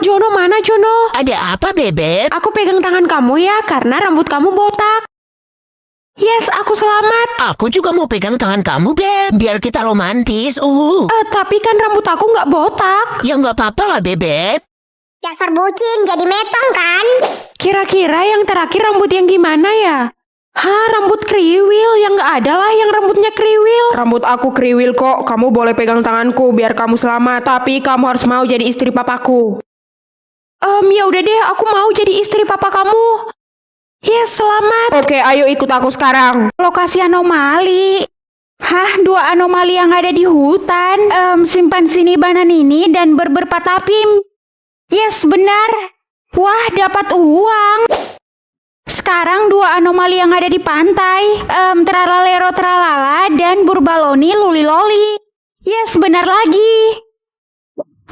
Jono, mana Jono? Ada apa, Bebek? Aku pegang tangan kamu ya, karena rambut kamu botak. Yes, aku selamat. Aku juga mau pegang tangan kamu, Beb. Biar kita romantis. Tapi kan rambut aku nggak botak. Ya nggak apa-apa lah, Bebek. Dasar bucin, jadi metong kan? Kira-kira yang terakhir rambut yang gimana ya? Hah, rambut kriwil. Yang nggak ada lah yang rambutnya kriwil. Rambut aku kriwil kok. Kamu boleh pegang tanganku biar kamu selamat. Tapi kamu harus mau jadi istri papaku. Ya udah deh, aku mau jadi istri papa kamu. Yes, selamat. Oke, ayo ikut aku sekarang. Lokasi anomali. Hah, 2 anomali yang ada di hutan. Simpansi bananini dan berber patapim. Yes, benar. Wah, dapat uang. Sekarang 2 anomali yang ada di pantai. Tralalero tralala dan burbaloni luli-loli. Yes, benar lagi.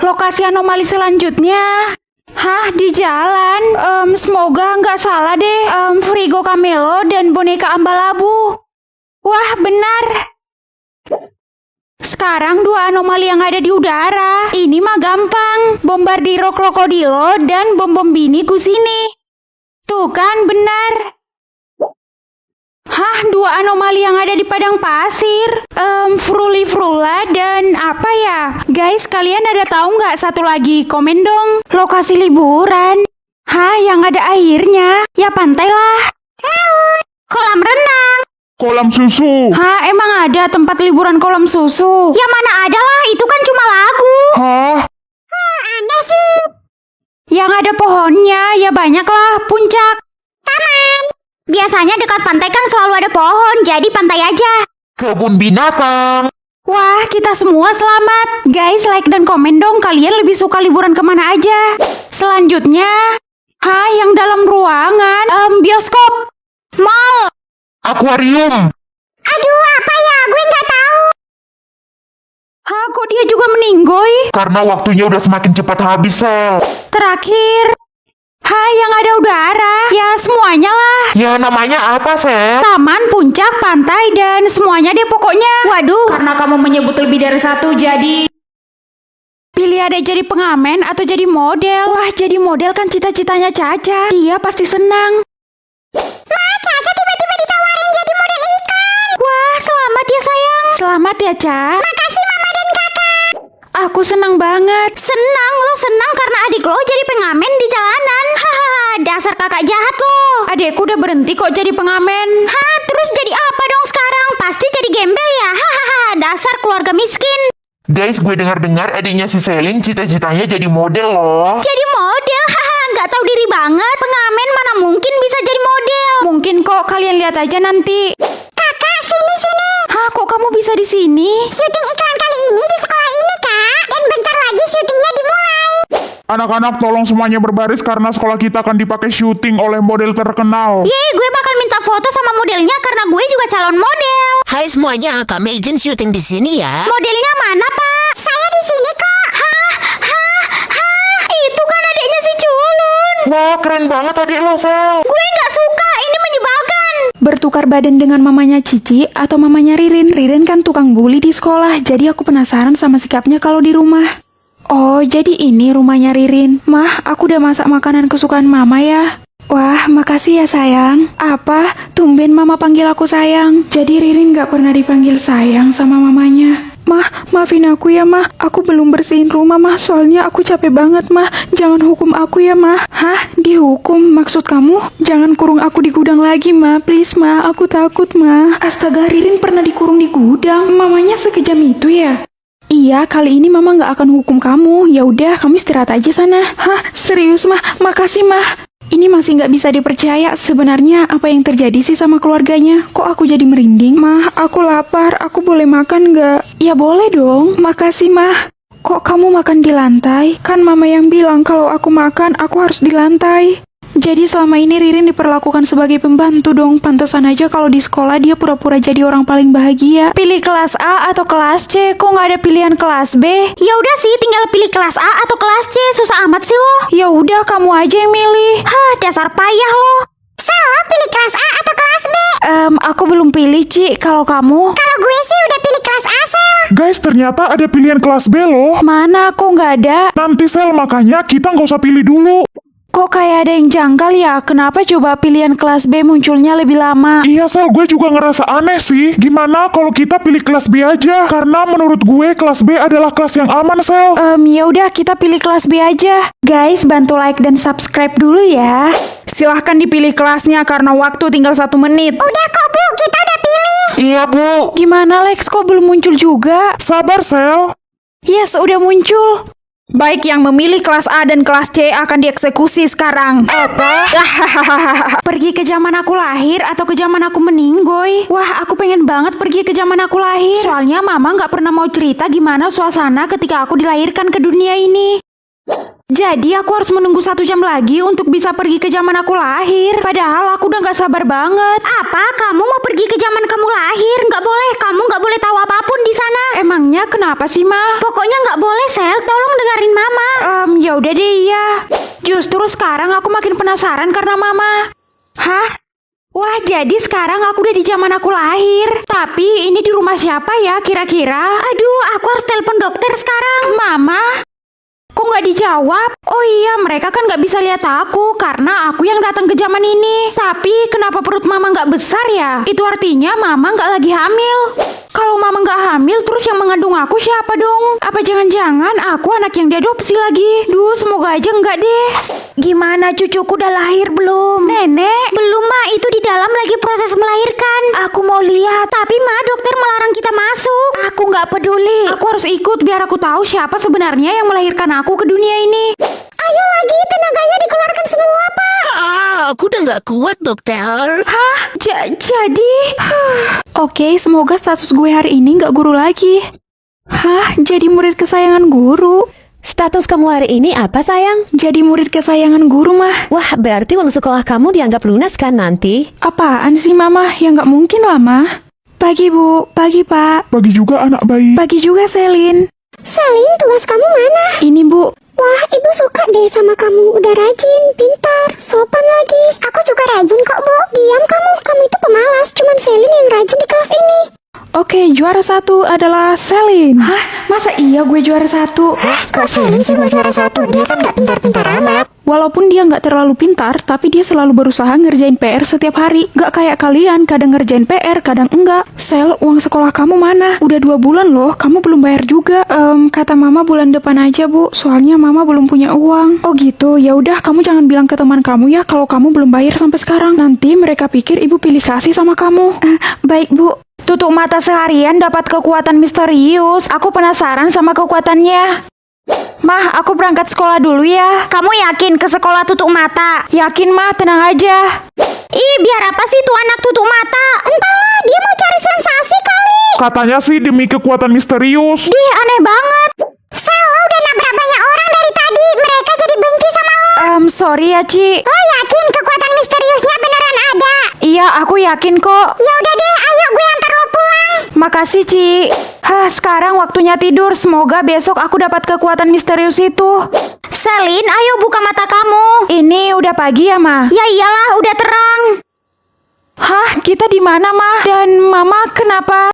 Lokasi anomali selanjutnya. Hah, di jalan. Semoga nggak salah deh. Frigo Camelo dan boneka Ambalabu. Wah, benar. Sekarang 2 anomali yang ada di udara. Ini mah gampang. Bombardiro krokodilo dan bombombini kusini. Tuh kan, benar. Hah, 2 anomali yang ada di padang pasir. Fruli Frula dan apa ya? Guys, kalian ada tahu nggak satu lagi? Komen dong. Lokasi liburan. Hah, yang ada airnya? Ya pantai lah. Kolam renang. Kolam susu. Hah, emang ada tempat liburan kolam susu? Ya mana ada lah, itu kan cuma lagu. Hah? Aneh sih. Yang ada pohonnya, ya banyak lah. Puncak. Taman. Biasanya dekat pantai kan selalu ada pohon, jadi pantai aja. Kebun binatang. Wah, kita semua selamat. Guys, like dan komen dong, kalian lebih suka liburan kemana aja. Selanjutnya, yang dalam ruangan, bioskop. Mall. Akuarium. Aduh, apa ya? Gue nggak tahu. Kok dia juga meninggoy? Karena waktunya udah semakin cepat habis, Sel. Terakhir, yang ada udara. Ya, semuanya lah. Ya namanya apa, Sel? Taman, puncak, pantai, dan semuanya deh pokoknya. Waduh, karena kamu menyebut lebih dari satu, jadi pilih ada jadi pengamen atau jadi model. Wah, jadi model kan cita-citanya Caca. Dia pasti senang. Caca tiba-tiba ditawarin jadi model iklan. Wah, selamat ya sayang. Selamat ya, Ca. Makasih mama dan kakak. Aku senang banget. Senang, lo senang karena adik lo jadi pengamen di jalanan. Hahaha, dasar kakak jahat lo. Adekku udah berhenti kok jadi pengamen. Hah, terus jadi apa dong sekarang? Pasti jadi gembel ya? Hahaha, dasar keluarga miskin. Guys, gue dengar-dengar adiknya si Selin cita-citanya jadi model loh. Jadi model? Haha, nggak tahu diri banget. Pengamen mana mungkin bisa jadi model? Mungkin kok, kalian lihat aja nanti. Kakak, sini. Hah, kok kamu bisa di sini? Syuting iklan kali ini di sekolah ini, Kak. Dan bentar lagi syutingnya dimulai. Anak-anak tolong semuanya berbaris karena sekolah kita akan dipakai syuting oleh model terkenal. Yeay, gue bakal minta foto sama modelnya karena gue juga calon model. Hai semuanya, kami izin syuting di sini ya. Modelnya mana, Pak? Saya di sini kok. Hah? Itu kan adiknya si Culun. Wah, keren banget adik lo, Sel. Gue nggak suka, ini menyebalkan. Bertukar badan dengan mamanya Cici atau mamanya Ririn. Ririn kan tukang bully di sekolah, jadi aku penasaran sama sikapnya kalau di rumah. Oh, jadi ini rumahnya Ririn. Mah, aku udah masak makanan kesukaan mama ya. Wah, makasih ya sayang. Apa? Tumben mama panggil aku sayang. Jadi Ririn gak pernah dipanggil sayang sama mamanya. Mah, maafin aku ya mah. Aku belum bersihin rumah mah, soalnya aku capek banget mah. Jangan hukum aku ya mah. Hah? Dihukum? Maksud kamu? Jangan kurung aku di gudang lagi mah. Please mah, aku takut mah. Astaga, Ririn pernah dikurung di gudang. Mamanya sekejam itu ya? Iya, kali ini mama gak akan hukum kamu. Ya udah, kamu istirahat aja sana. Hah? Serius mah? Makasih mah. Ini masih gak bisa dipercaya. Sebenarnya apa yang terjadi sih sama keluarganya? Kok aku jadi merinding? Mah, aku lapar. Aku boleh makan gak? Ya boleh dong. Makasih mah. Kok kamu makan di lantai? Kan mama yang bilang kalau aku makan, aku harus di lantai. Jadi selama ini Ririn diperlakukan sebagai pembantu dong. Pantesan aja kalau di sekolah dia pura-pura jadi orang paling bahagia. Pilih kelas A atau kelas C? Kok nggak ada pilihan kelas B? Ya udah sih, tinggal pilih kelas A atau kelas C. Susah amat sih lo. Ya udah, kamu aja yang milih. Hah, dasar payah lo. Sel, lo pilih kelas A atau kelas B? Aku belum pilih, Ci. Kalau kamu? Kalau gue sih udah pilih kelas A, Sel. Guys, ternyata ada pilihan kelas B loh. Mana, kok nggak ada? Nanti Sel, makanya kita nggak usah pilih dulu. Kok kayak ada yang janggal ya? Kenapa coba pilihan kelas B munculnya lebih lama? Iya Sel, gue juga ngerasa aneh sih. Gimana kalau kita pilih kelas B aja? Karena menurut gue kelas B adalah kelas yang aman Sel. Ya udah kita pilih kelas B aja. Guys, bantu like dan subscribe dulu ya. Silahkan dipilih kelasnya karena waktu tinggal 1 menit. Udah kok Bu, kita udah pilih. Iya Bu. Gimana Lex, kok belum muncul juga? Sabar Sel. Yes, udah muncul. Baik, yang memilih kelas A dan kelas C akan dieksekusi sekarang. Apa? Pergi ke zaman aku lahir atau ke zaman aku meninggoy? Wah, aku pengen banget pergi ke zaman aku lahir. Soalnya mama nggak pernah mau cerita gimana suasana ketika aku dilahirkan ke dunia ini. Jadi aku harus menunggu 1 jam lagi untuk bisa pergi ke zaman aku lahir. Padahal aku udah gak sabar banget. Apa? Kamu mau pergi ke zaman kamu lahir? Nggak boleh, kamu nggak boleh tahu apapun di sana. Emangnya kenapa sih, Ma? Pokoknya nggak boleh, Sel. Tolong dengerin Mama. Ya udah deh, iya. Justru sekarang aku makin penasaran karena Mama. Hah? Wah, jadi sekarang aku udah di zaman aku lahir. Tapi ini di rumah siapa ya kira-kira? Aduh, aku harus telepon dokter sekarang. Mama? Kok nggak dijawab? Oh iya, mereka kan nggak bisa lihat aku karena aku yang datang ke zaman ini. Tapi kenapa perut Mama nggak besar ya? Itu artinya Mama nggak lagi hamil. Kalau Mama nggak hamil, terus yang mengandung aku siapa dong? Apa jangan-jangan aku anak yang diadopsi lagi? Duh, semoga aja enggak deh. Gimana cucuku udah lahir belum? Nenek? Belum, Ma. Itu di dalam lagi proses melahirkan. Aku mau lihat. Tapi, Ma, dokter melarang kita masuk. Aku nggak peduli. Aku harus ikut biar aku tahu siapa sebenarnya yang melahirkan aku ke dunia ini. Ayo lagi, tenaganya dikeluarkan semua, Pak. Aku udah nggak kuat dokter. Hah? Jadi? Oke, semoga status gue hari ini nggak guru lagi. Hah? Jadi murid kesayangan guru? Status kamu hari ini apa sayang? Jadi murid kesayangan guru, Mah. Wah, berarti uang sekolah kamu dianggap lunas kan nanti? Apaan sih, Mama? Ya nggak mungkin lah, Mah. Pagi, Bu. Pagi, Pak. Pagi juga anak bayi. Pagi juga, Selin. Selin, tugas kamu mana? Ini, Bu. Wah, Ibu suka deh sama kamu. Udah rajin, pintar, sopan lagi. Aku juga rajin kok, Bu. Diam kamu. Kamu itu pemalas. Cuman Selin yang rajin di kelas ini. Oke, juara 1 adalah Selin. Hah? Masa iya gue juara 1? Kok Selin sih juara 1? Dia kan gak pintar-pintar amat. Walaupun dia nggak terlalu pintar, tapi dia selalu berusaha ngerjain PR setiap hari. Nggak kayak kalian, kadang ngerjain PR, kadang enggak. Sel, uang sekolah kamu mana? Udah 2 bulan loh, kamu belum bayar juga. Kata Mama bulan depan aja, Bu. Soalnya Mama belum punya uang. Oh gitu, ya udah kamu jangan bilang ke teman kamu ya kalau kamu belum bayar sampai sekarang. Nanti mereka pikir Ibu pilih kasih sama kamu. Baik, Bu. Tutup mata seharian dapat kekuatan misterius. Aku penasaran sama kekuatannya. Mah, aku berangkat sekolah dulu ya. Kamu yakin ke sekolah tutup mata? Yakin, Mah, tenang aja. Ih, biar apa sih tuh anak tutup mata? Entahlah, dia mau cari sensasi kali. Katanya sih demi kekuatan misterius. Ih, aneh banget. Sel, lo udah nabrak banyak orang dari tadi. Mereka jadi benci sama lo. Sorry ya, Ci. Lo yakin kekuatan misteriusnya beneran ada? Iya, aku yakin kok. Ya udah deh, ayo gue antar lo pulang. Makasih, Ci. Sekarang waktunya tidur. Semoga besok aku dapat kekuatan misterius itu. Selin, ayo buka mata kamu. Ini udah pagi ya, Ma? Ya iyalah, udah terang. Hah? Kita di mana, Ma? Dan Mama kenapa?